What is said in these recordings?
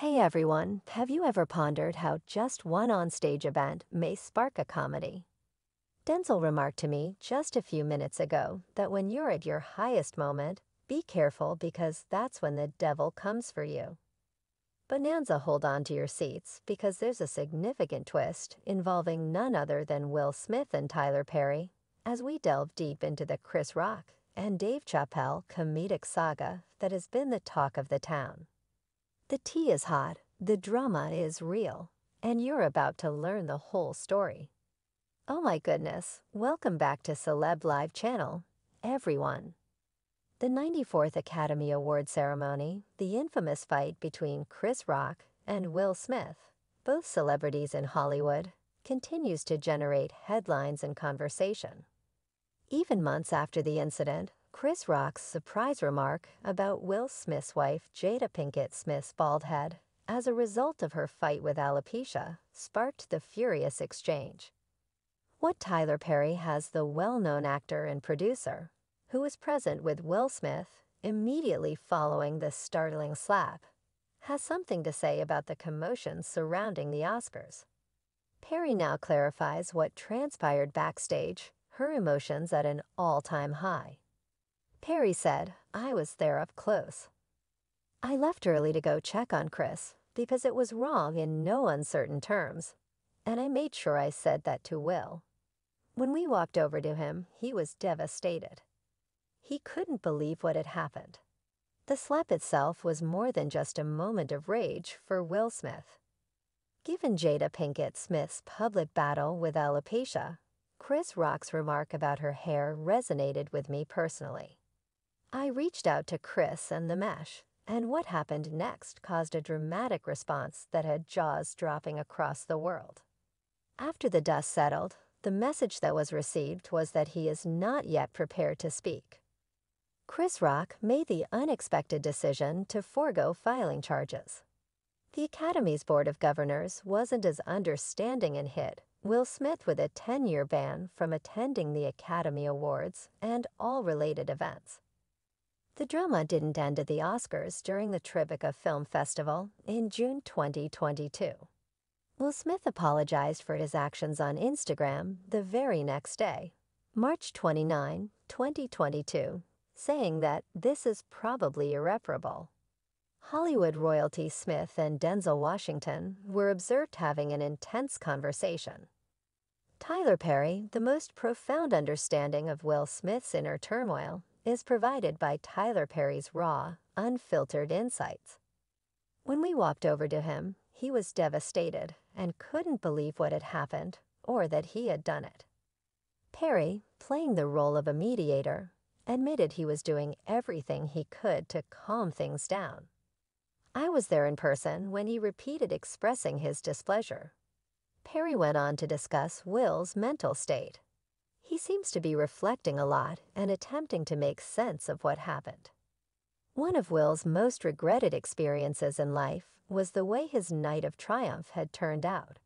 Hey everyone, have you ever pondered how just one onstage event may spark a comedy? Denzel remarked to me just a few minutes ago that when you're at your highest moment, be careful because that's when the devil comes for you. Bonanza, hold on to your seats because there's a significant twist involving none other than Will Smith and Tyler Perry as we delve deep into the Chris Rock and Dave Chappelle comedic saga that has been the talk of the town. The tea is hot, the drama is real, and you're about to learn the whole story. Oh my goodness, welcome back to Celeb Live Channel, everyone. The 94th Academy Award ceremony, the infamous fight between Chris Rock and Will Smith, both celebrities in Hollywood, continues to generate headlines and conversation. Even months after the incident, Chris Rock's surprise remark about Will Smith's wife Jada Pinkett Smith's bald head as a result of her fight with alopecia sparked the furious exchange. What Tyler Perry has the well-known actor and producer, who was present with Will Smith immediately following the startling slap, has something to say about the commotion surrounding the Oscars. Perry now clarifies what transpired backstage, her emotions at an all-time high. Perry said, "I was there up close. I left early to go check on Chris because it was wrong in no uncertain terms, and I made sure I said that to Will. When we walked over to him, he was devastated. He couldn't believe what had happened. The slap itself was more than just a moment of rage for Will Smith." Given Jada Pinkett Smith's public battle with alopecia, Chris Rock's remark about her hair resonated with me personally. I reached out to Chris and the mesh, and what happened next caused a dramatic response that had jaws dropping across the world. After the dust settled, the message that was received was that he is not yet prepared to speak. Chris Rock made the unexpected decision to forego filing charges. The Academy's Board of Governors wasn't as understanding and hit Will Smith with a 10-year ban from attending the Academy Awards and all related events. The drama didn't end at the Oscars during the Tribeca Film Festival in June 2022. Will Smith apologized for his actions on Instagram the very next day, March 29, 2022, saying that this is probably irreparable. Hollywood royalty Smith and Denzel Washington were observed having an intense conversation. Tyler Perry, the most profound understanding of Will Smith's inner turmoil, is provided by Tyler Perry's raw, unfiltered insights. When we walked over to him, he was devastated and couldn't believe what had happened or that he had done it. Perry, playing the role of a mediator, admitted he was doing everything he could to calm things down. I was there in person when he repeated expressing his displeasure. Perry went on to discuss Will's mental state. He seems to be reflecting a lot and attempting to make sense of what happened. One of Will's most regretted experiences in life was the way his night of triumph had turned out.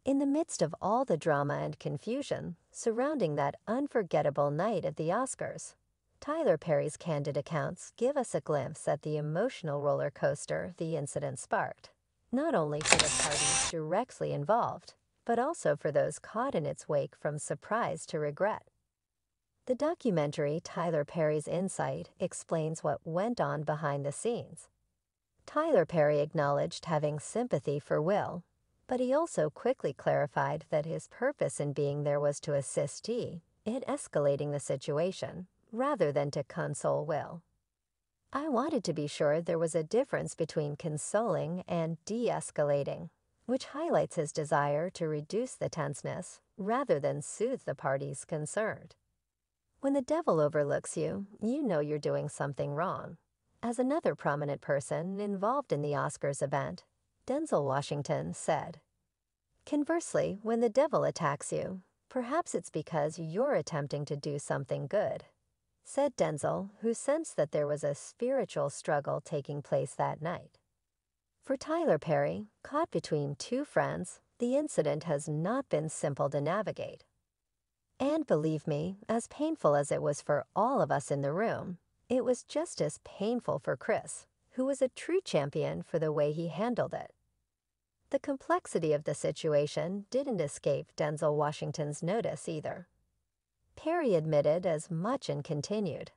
In the midst of all the drama and confusion surrounding that unforgettable night at the Oscars, Tyler Perry's candid accounts give us a glimpse at the emotional roller coaster the incident sparked, not only for the parties directly involved, but also for those caught in its wake from surprise to regret. The documentary Tyler Perry's Insight explains what went on behind the scenes. Tyler Perry acknowledged having sympathy for Will, but he also quickly clarified that his purpose in being there was to assist T in escalating the situation, rather than to console Will. "I wanted to be sure there was a difference between consoling and de-escalating, which highlights his desire to reduce the tenseness rather than soothe the parties concerned. When the devil overlooks you, you know you're doing something wrong." As another prominent person involved in the Oscars event, Denzel Washington, said, "Conversely, when the devil attacks you, perhaps it's because you're attempting to do something good," said Denzel, who sensed that there was a spiritual struggle taking place that night. For Tyler Perry, caught between two friends, the incident has not been simple to navigate. And believe me, as painful as it was for all of us in the room, it was just as painful for Chris, who was a true champion for the way he handled it. The complexity of the situation didn't escape Denzel Washington's notice either. Perry admitted as much and continued,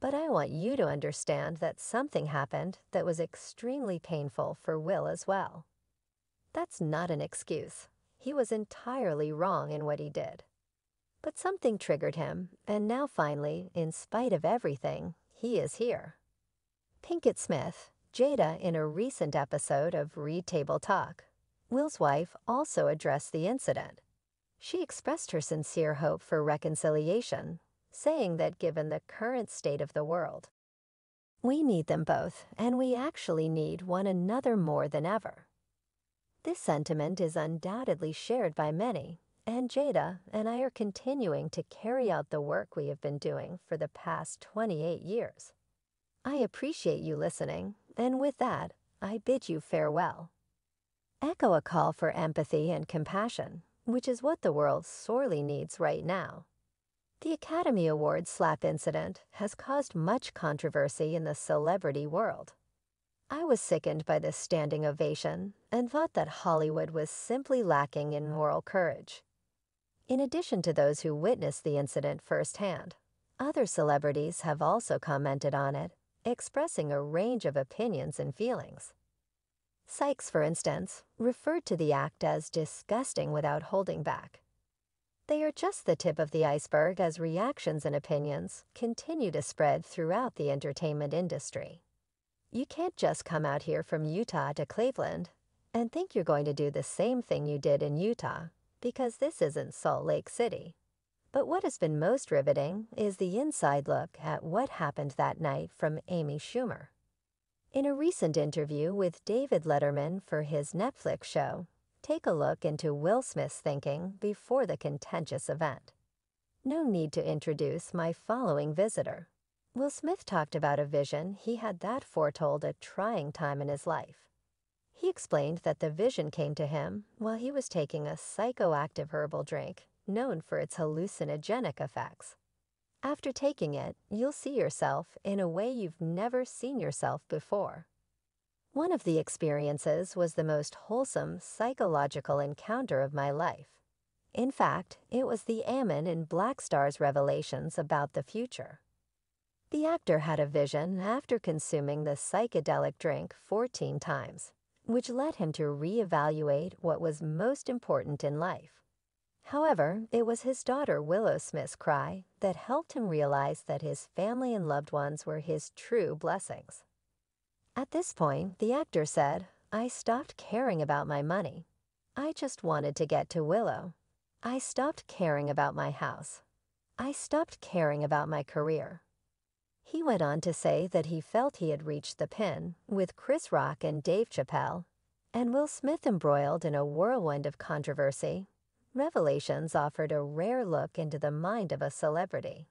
"But I want you to understand that something happened that was extremely painful for Will as well. That's not an excuse. He was entirely wrong in what he did. But something triggered him, and now finally, in spite of everything, he is here." Pinkett Smith, Jada in a recent episode of Read Table Talk, Will's wife, also addressed the incident. She expressed her sincere hope for reconciliation, saying that given the current state of the world, we need them both, and we actually need one another more than ever. This sentiment is undoubtedly shared by many, and Jada and I are continuing to carry out the work we have been doing for the past 28 years. I appreciate you listening, and with that, I bid you farewell. Echo a call for empathy and compassion, which is what the world sorely needs right now. The Academy Awards slap incident has caused much controversy in the celebrity world. I was sickened by this standing ovation and thought that Hollywood was simply lacking in moral courage. In addition to those who witnessed the incident firsthand, other celebrities have also commented on it, expressing a range of opinions and feelings. Sykes, for instance, referred to the act as disgusting without holding back. They are just the tip of the iceberg as reactions and opinions continue to spread throughout the entertainment industry. You can't just come out here from Utah to Cleveland and think you're going to do the same thing you did in Utah, because this isn't Salt Lake City. But what has been most riveting is the inside look at what happened that night from Amy Schumer. In a recent interview with David Letterman for his Netflix show, take a look into Will Smith's thinking before the contentious event. No need to introduce my following visitor. Will Smith talked about a vision he had that foretold a trying time in his life. He explained that the vision came to him while he was taking a psychoactive herbal drink known for its hallucinogenic effects. After taking it, you'll see yourself in a way you've never seen yourself before. One of the experiences was the most wholesome psychological encounter of my life. In fact, it was the Ammon in Black Star's revelations about the future. The actor had a vision after consuming the psychedelic drink 14 times, which led him to reevaluate what was most important in life. However, it was his daughter Willow Smith's cry that helped him realize that his family and loved ones were his true blessings. At this point, the actor said, "I stopped caring about my money. I just wanted to get to Willow. I stopped caring about my house. I stopped caring about my career." He went on to say that he felt he had reached the pin with Chris Rock and Dave Chappelle, and Will Smith embroiled in a whirlwind of controversy. Revelations offered a rare look into the mind of a celebrity.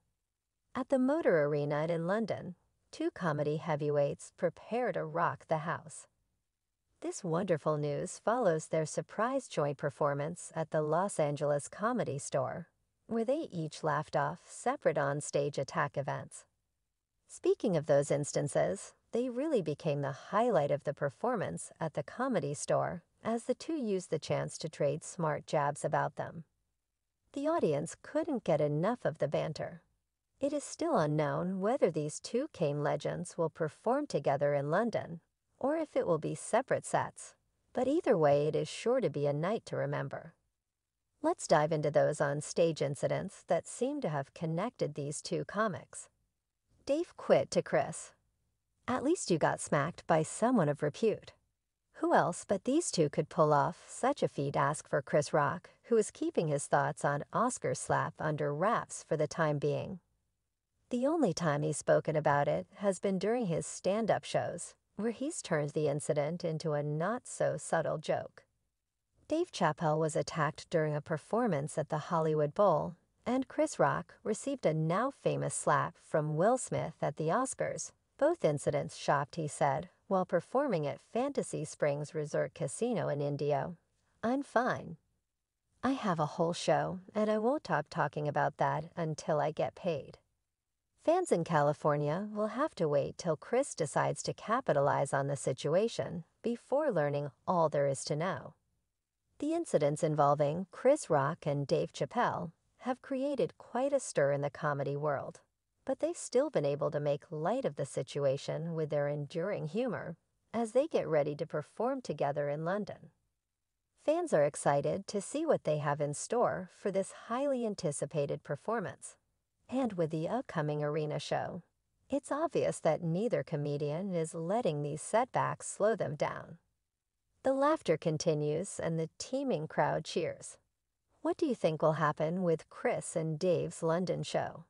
At the Motor Arena in London, two comedy heavyweights prepare to rock the house. This wonderful news follows their surprise joint performance at the Los Angeles Comedy Store, where they each laughed off separate on-stage attack events. Speaking of those instances, they really became the highlight of the performance at the Comedy Store as the two used the chance to trade smart jabs about them. The audience couldn't get enough of the banter. It is still unknown whether these two Kane legends will perform together in London, or if it will be separate sets, but either way it is sure to be a night to remember. Let's dive into those on-stage incidents that seem to have connected these two comics. Dave quit to Chris. "At least you got smacked by someone of repute." Who else but these two could pull off such a feat? Ask for Chris Rock, who is keeping his thoughts on Oscar slap under wraps for the time being. The only time he's spoken about it has been during his stand-up shows, where he's turned the incident into a not-so-subtle joke. Dave Chappelle was attacked during a performance at the Hollywood Bowl, and Chris Rock received a now-famous slap from Will Smith at the Oscars. Both incidents shocked, he said, while performing at Fantasy Springs Resort Casino in Indio. "I'm fine. I have a whole show, and I won't stop talking about that until I get paid." Fans in California will have to wait till Chris decides to capitalize on the situation before learning all there is to know. The incidents involving Chris Rock and Dave Chappelle have created quite a stir in the comedy world, but they've still been able to make light of the situation with their enduring humor as they get ready to perform together in London. Fans are excited to see what they have in store for this highly anticipated performance. And with the upcoming arena show, it's obvious that neither comedian is letting these setbacks slow them down. The laughter continues and the teeming crowd cheers. What do you think will happen with Chris and Dave's London show?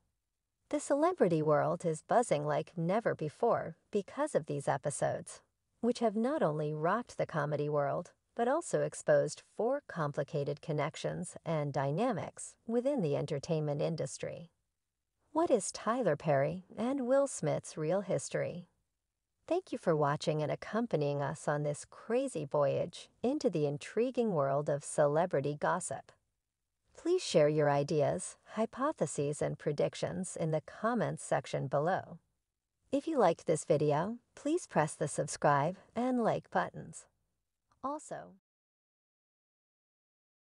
The celebrity world is buzzing like never before because of these episodes, which have not only rocked the comedy world, but also exposed 4 complicated connections and dynamics within the entertainment industry. What is Tyler Perry and Will Smith's real history? Thank you for watching and accompanying us on this crazy voyage into the intriguing world of celebrity gossip. Please share your ideas, hypotheses, and predictions in the comments section below. If you liked this video, please press the subscribe and like buttons. Also,